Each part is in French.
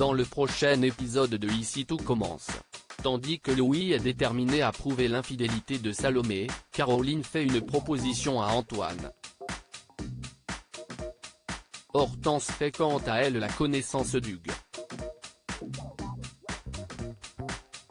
dans le prochain épisode de Ici tout commence. Tandis que Louis est déterminé à prouver l'infidélité de Salomé, Caroline fait une proposition à Antoine. Hortense fait quant à elle la connaissance d'Hugues.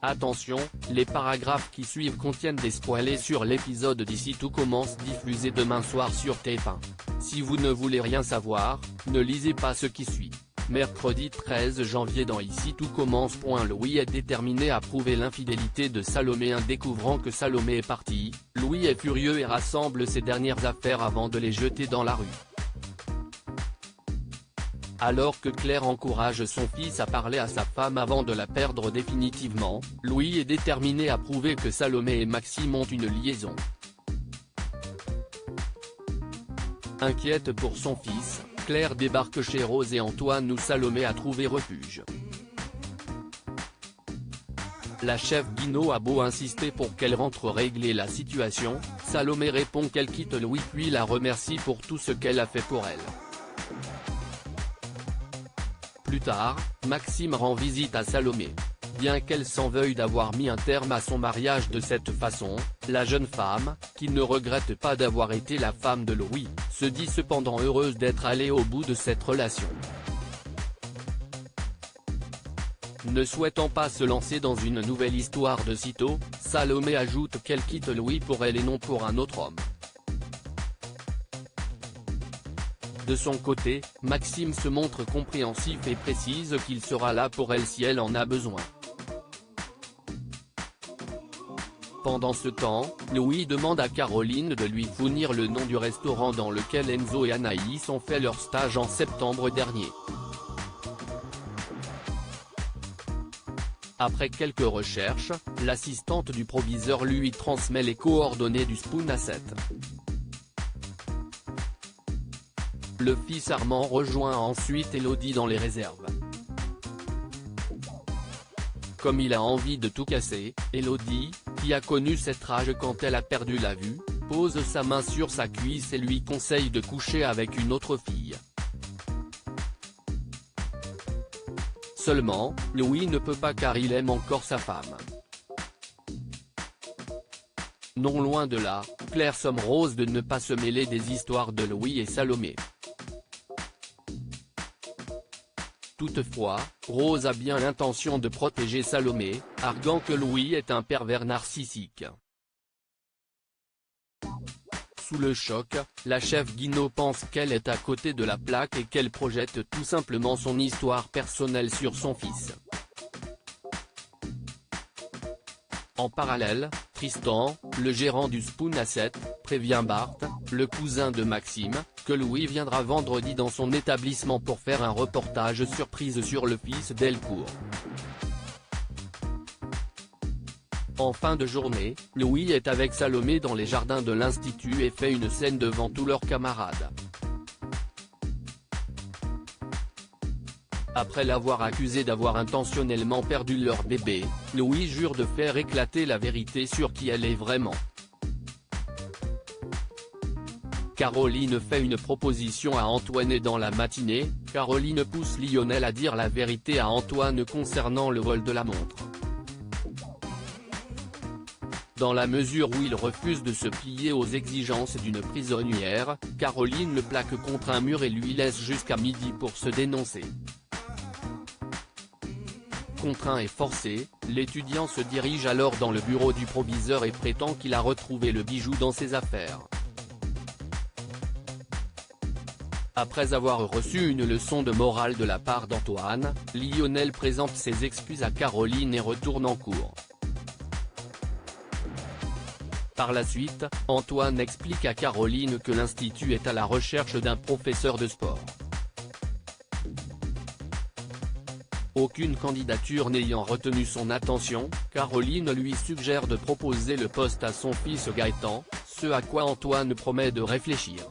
Attention, les paragraphes qui suivent contiennent des spoilers sur l'épisode d'Ici tout commence diffusé demain soir sur TF1. Si vous ne voulez rien savoir, ne lisez pas ce qui suit. Mercredi 13 janvier dans Ici tout commence. Louis est déterminé à prouver l'infidélité de Salomé. Découvrant que Salomé est partie, Louis est furieux et rassemble ses dernières affaires avant de les jeter dans la rue. Alors que Claire encourage son fils à parler à sa femme avant de la perdre définitivement, Louis est déterminé à prouver que Salomé et Maxime ont une liaison. Inquiète pour son fils, Claire débarque chez Rose et Antoine où Salomé a trouvé refuge. La chef Guinaud a beau insister pour qu'elle rentre régler la situation, Salomé répond qu'elle quitte Louis puis la remercie pour tout ce qu'elle a fait pour elle. Plus tard, Maxime rend visite à Salomé. Bien qu'elle s'en veuille d'avoir mis un terme à son mariage de cette façon, la jeune femme, qui ne regrette pas d'avoir été la femme de Louis, se dit cependant heureuse d'être allée au bout de cette relation. Ne souhaitant pas se lancer dans une nouvelle histoire de sitôt, Salomé ajoute qu'elle quitte Louis pour elle et non pour un autre homme. De son côté, Maxime se montre compréhensif et précise qu'il sera là pour elle si elle en a besoin. Pendant ce temps, Louis demande à Caroline de lui fournir le nom du restaurant dans lequel Enzo et Anaïs ont fait leur stage en septembre dernier. Après quelques recherches, l'assistante du proviseur lui transmet les coordonnées du Spoon à 7. Le fils Armand rejoint ensuite Elodie dans les réserves. Comme il a envie de tout casser, Elodie, qui a connu cette rage quand elle a perdu la vue, pose sa main sur sa cuisse et lui conseille de coucher avec une autre fille. Seulement, Louis ne peut pas car il aime encore sa femme. Non loin de là, Claire somme Rose de ne pas se mêler des histoires de Louis et Salomé. Toutefois, Rose a bien l'intention de protéger Salomé, arguant que Louis est un pervers narcissique. Sous le choc, la chef Guinaud pense qu'elle est à côté de la plaque et qu'elle projette tout simplement son histoire personnelle sur son fils. En parallèle, Tristan, le gérant du Spoon à 7, prévient Bart, le cousin de Maxime, que Louis viendra vendredi dans son établissement pour faire un reportage surprise sur le fils Delcourt. En fin de journée, Louis est avec Salomé dans les jardins de l'Institut et fait une scène devant tous leurs camarades. Après l'avoir accusé d'avoir intentionnellement perdu leur bébé, Louis jure de faire éclater la vérité sur qui elle est vraiment. Caroline fait une proposition à Antoine et dans la matinée, Caroline pousse Lionel à dire la vérité à Antoine concernant le vol de la montre. Dans la mesure où il refuse de se plier aux exigences d'une prisonnière, Caroline le plaque contre un mur et lui laisse jusqu'à midi pour se dénoncer. Contraint et forcé, l'étudiant se dirige alors dans le bureau du proviseur et prétend qu'il a retrouvé le bijou dans ses affaires. Après avoir reçu une leçon de morale de la part d'Antoine, Lionel présente ses excuses à Caroline et retourne en cours. Par la suite, Antoine explique à Caroline que l'Institut est à la recherche d'un professeur de sport. Aucune candidature n'ayant retenu son attention, Caroline lui suggère de proposer le poste à son fils Gaëtan, ce à quoi Antoine promet de réfléchir.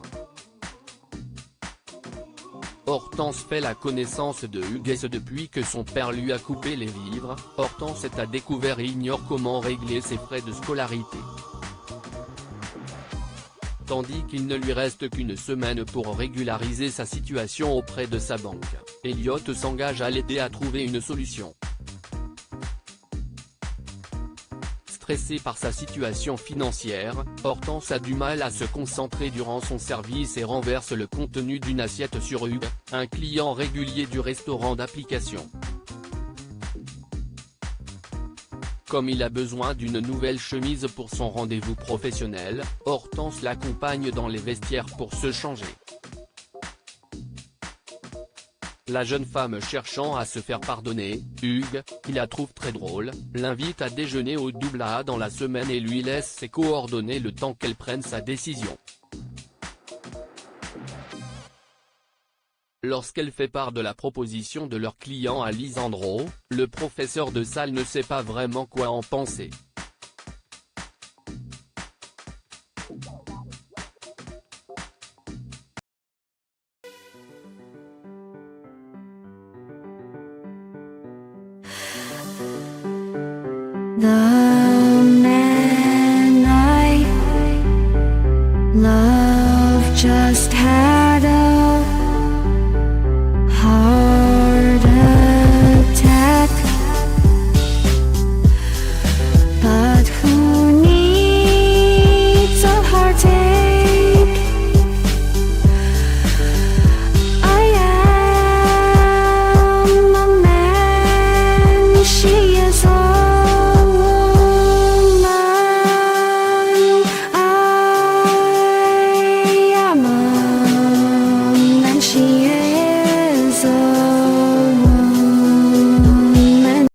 Hortense fait la connaissance de Hugues et depuis que son père lui a coupé les vivres, Hortense est à découvert et ignore comment régler ses frais de scolarité. Tandis qu'il ne lui reste qu'une semaine pour régulariser sa situation auprès de sa banque. Elliot s'engage à l'aider à trouver une solution. Stressé par sa situation financière, Hortense a du mal à se concentrer durant son service et renverse le contenu d'une assiette sur Hugues, un client régulier du restaurant d'application. Comme il a besoin d'une nouvelle chemise pour son rendez-vous professionnel, Hortense l'accompagne dans les vestiaires pour se changer. La jeune femme cherchant à se faire pardonner, Hugues, qui la trouve très drôle, l'invite à déjeuner au Double A dans la semaine et lui laisse ses coordonnées le temps qu'elle prenne sa décision. Lorsqu'elle fait part de la proposition de leur client à Lisandro, le professeur de salle ne sait pas vraiment quoi en penser. 나